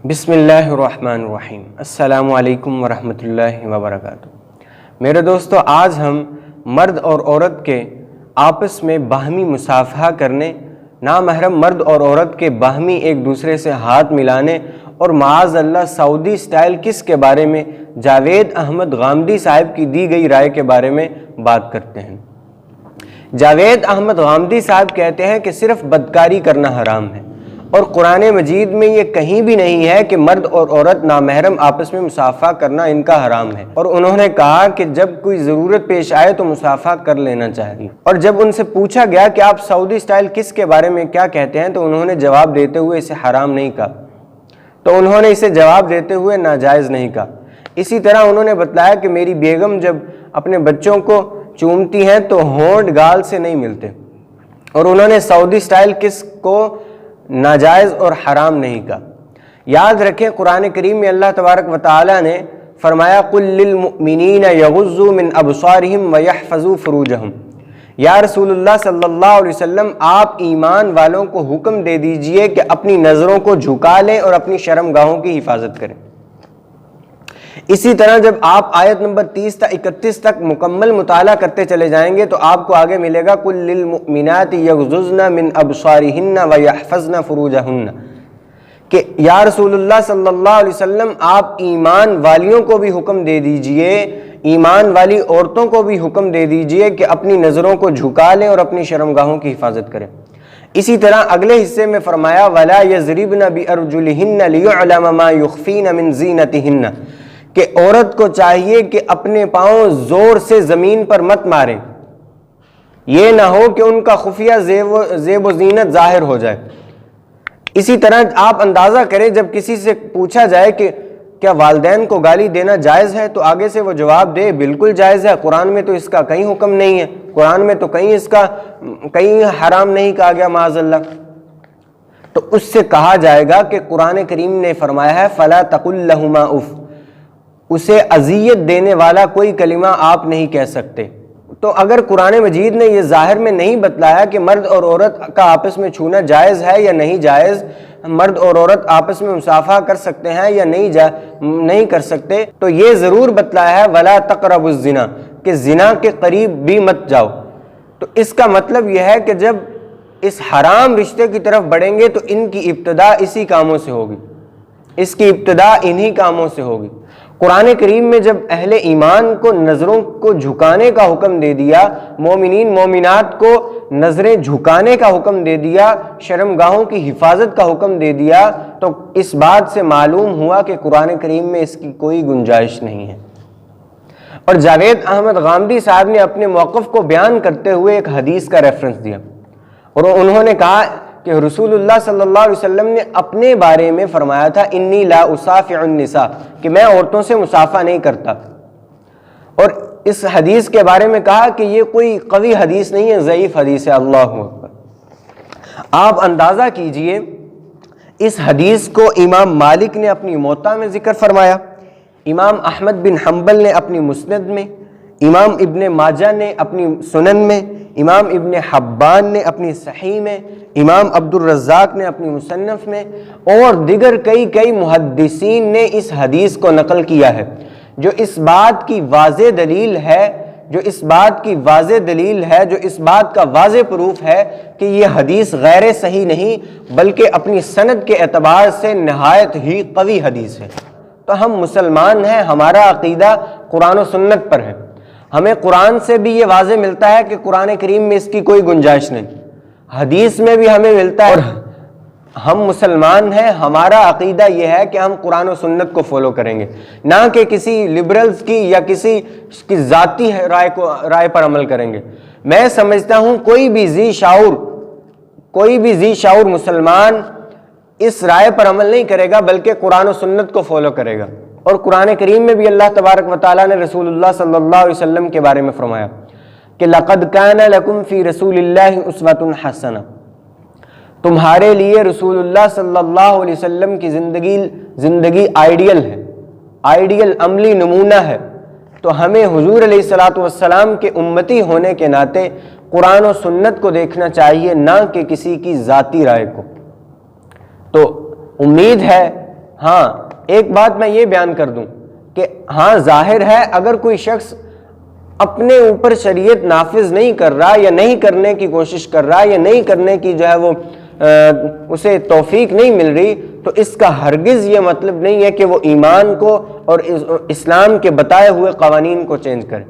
بسم اللہ الرحمن الرحیم۔ السلام علیکم ورحمۃ اللہ وبرکاتہ۔ میرے دوستو، آج ہم مرد اور عورت کے آپس میں باہمی مصافحہ کرنے، نامحرم مرد اور عورت کے باہمی ایک دوسرے سے ہاتھ ملانے اور معاذ اللہ سعودی سٹائل کس کے بارے میں جاوید احمد غامدی صاحب کی دی گئی رائے کے بارے میں بات کرتے ہیں۔ جاوید احمد غامدی صاحب کہتے ہیں کہ صرف بدکاری کرنا حرام ہے، اور قرآن مجید میں یہ کہیں بھی نہیں ہے کہ مرد اور عورت نامحرم آپس میں مصافحہ کرنا ان کا حرام ہے، اور انہوں نے کہا کہ جب کوئی ضرورت پیش آئے تو مصافحہ کر لینا چاہیے۔ اور جب ان سے پوچھا گیا کہ آپ سعودی سٹائل کس کے بارے میں کیا کہتے ہیں تو انہوں نے جواب دیتے ہوئے اسے حرام نہیں کہا، تو انہوں نے اسے جواب دیتے ہوئے ناجائز نہیں کہا۔ اسی طرح انہوں نے بتلایا کہ میری بیگم جب اپنے بچوں کو چومتی ہیں تو ہونٹ گال سے نہیں ملتے، اور انہوں نے سعودی سٹائل کس کو ناجائز اور حرام نہیں کہا۔ یاد رکھیں، قرآن کریم میں اللہ تبارک و تعالی نے فرمایا قُل لِّلْمُؤْمِنِينَ يَغُضُّوا مِنْ أَبْصَارِهِمْ وَيَحْفَظُوا فُرُوجَهُمْ۔ یا رسول اللہ صلی اللہ علیہ وسلم، آپ ایمان والوں کو حکم دے دیجئے کہ اپنی نظروں کو جھکا لیں اور اپنی شرمگاہوں کی حفاظت کریں۔ اسی طرح جب آپ آیت نمبر 30 تا 31 تک مکمل مطالعہ کرتے چلے جائیں گے تو آپ کو آگے ملے گا قُل لِّلْمُؤْمِنَاتِ يَغْضُضْنَ مِنْ أَبْصَارِهِنَّ وَيَحْفَظْنَ فُرُوجَهُنَّ کہ یا رسول اللہ صلی اللہ علیہ وسلم، آپ ایمان والیوں کو بھی حکم دے دیجئے، ایمان والی عورتوں کو بھی حکم دے دیجئے کہ اپنی نظروں کو جھکا لیں اور اپنی شرمگاہوں کی حفاظت کریں۔ اسی طرح اگلے حصے میں فرمایا وَلَا يَضْرِبْنَ بِأَرْجُلِهِنَّ لِيُعْلَمَ مَا يُخْفِينَ مِنْ زِينَتِهِنَّ کہ عورت کو چاہیے کہ اپنے پاؤں زور سے زمین پر مت مارے، یہ نہ ہو کہ ان کا خفیہ زیب و زینت ظاہر ہو جائے۔ اسی طرح آپ اندازہ کریں، جب کسی سے پوچھا جائے کہ کیا والدین کو گالی دینا جائز ہے تو آگے سے وہ جواب دے بالکل جائز ہے، قرآن میں تو اس کا کہیں حکم نہیں ہے، قرآن میں تو کہیں اس کا کہیں حرام نہیں کہا گیا معاذ اللہ، تو اس سے کہا جائے گا کہ قرآن کریم نے فرمایا ہے فَلَا تَقُلْ لَهُمَا اُفٍّ، اسے اذیت دینے والا کوئی کلمہ آپ نہیں کہہ سکتے۔ تو اگر قرآن مجید نے یہ ظاہر میں نہیں بتلایا کہ مرد اور عورت کا آپس میں چھونا جائز ہے یا نہیں جائز، مرد اور عورت آپس میں مصافحہ کر سکتے ہیں یا نہیں کر سکتے، تو یہ ضرور بتلایا ہے وَلَا تَقْرَبُوا الزِّنَا کہ زنا کے قریب بھی مت جاؤ۔ تو اس کا مطلب یہ ہے کہ جب اس حرام رشتے کی طرف بڑھیں گے تو ان کی ابتدا اسی کاموں سے ہوگی، اس کی ابتدا انہی کاموں سے ہوگی۔ قرآن کریم میں جب اہل ایمان کو نظروں کو جھکانے کا حکم دے دیا، مومنین مومنات کو نظریں جھکانے کا حکم دے دیا، شرمگاہوں کی حفاظت کا حکم دے دیا، تو اس بات سے معلوم ہوا کہ قرآن کریم میں اس کی کوئی گنجائش نہیں ہے۔ اور جاوید احمد غامدی صاحب نے اپنے موقف کو بیان کرتے ہوئے ایک حدیث کا ریفرنس دیا، اور انہوں نے کہا کہ رسول اللہ صلی اللہ علیہ وسلم نے اپنے بارے میں فرمایا تھا انی لا اصافع النساء کہ میں عورتوں سے مصافحہ نہیں کرتا، اور اس حدیث کے بارے میں کہا کہ یہ کوئی قوی حدیث نہیں ہے، ضعیف حدیث ہے۔ اللہ اکبر! آپ اندازہ کیجئے، اس حدیث کو امام مالک نے اپنی موطا میں ذکر فرمایا، امام احمد بن حنبل نے اپنی مسند میں، امام ابن ماجہ نے اپنی سنن میں، امام ابن حبان نے اپنی صحیح میں، امام عبد الرزاق نے اپنی مصنف میں، اور دیگر کئی محدثین نے اس حدیث کو نقل کیا ہے، جو اس بات کی واضح دلیل ہے، جو اس بات کا واضح پروف ہے کہ یہ حدیث غیر صحیح نہیں بلکہ اپنی سند کے اعتبار سے نہایت ہی قوی حدیث ہے۔ تو ہم مسلمان ہیں، ہمارا عقیدہ قرآن و سنت پر ہے، ہمیں قرآن سے بھی یہ واضح ملتا ہے کہ قرآن کریم میں اس کی کوئی گنجائش نہیں، حدیث میں بھی ہمیں ملتا ہے، اور ہم مسلمان ہیں، ہمارا عقیدہ یہ ہے کہ ہم قرآن و سنت کو فالو کریں گے، نہ کہ کسی لبرلز کی یا کسی کی ذاتی رائے پر عمل کریں گے۔ میں سمجھتا ہوں کوئی بھی ذی شعور مسلمان اس رائے پر عمل نہیں کرے گا بلکہ قرآن و سنت کو فالو کرے گا۔ اور قرآن کریم میں بھی اللہ تبارک و تعالیٰ نے رسول اللہ صلی اللہ علیہ وسلم کے بارے میں فرمایا کہ لَقَدْ كَانَ لَكُمْ فِي رَسُولِ اللَّهِ أُسْوَةٌ حَسَنَةٌ، تمہارے لیے رسول اللہ صلی اللہ علیہ وسلم کی زندگی آئیڈیل ہے، آئیڈیل عملی نمونہ ہے۔ تو ہمیں حضور علیہ الصلوۃ والسلام کے امتی ہونے کے ناطے قرآن و سنت کو دیکھنا چاہیے، نہ کہ کسی کی ذاتی رائے کو۔ تو امید ہے ہاں ایک بات میں یہ بیان کر دوں کہ ہاں ظاہر ہے اگر کوئی شخص اپنے اوپر شریعت نافذ نہیں کر رہا یا نہیں کرنے کی کوشش کر رہا یا نہیں کرنے کی جو ہے وہ اسے توفیق نہیں مل رہی، تو اس کا ہرگز یہ مطلب نہیں ہے کہ وہ ایمان کو اور اسلام کے بتائے ہوئے قوانین کو چینج کرے۔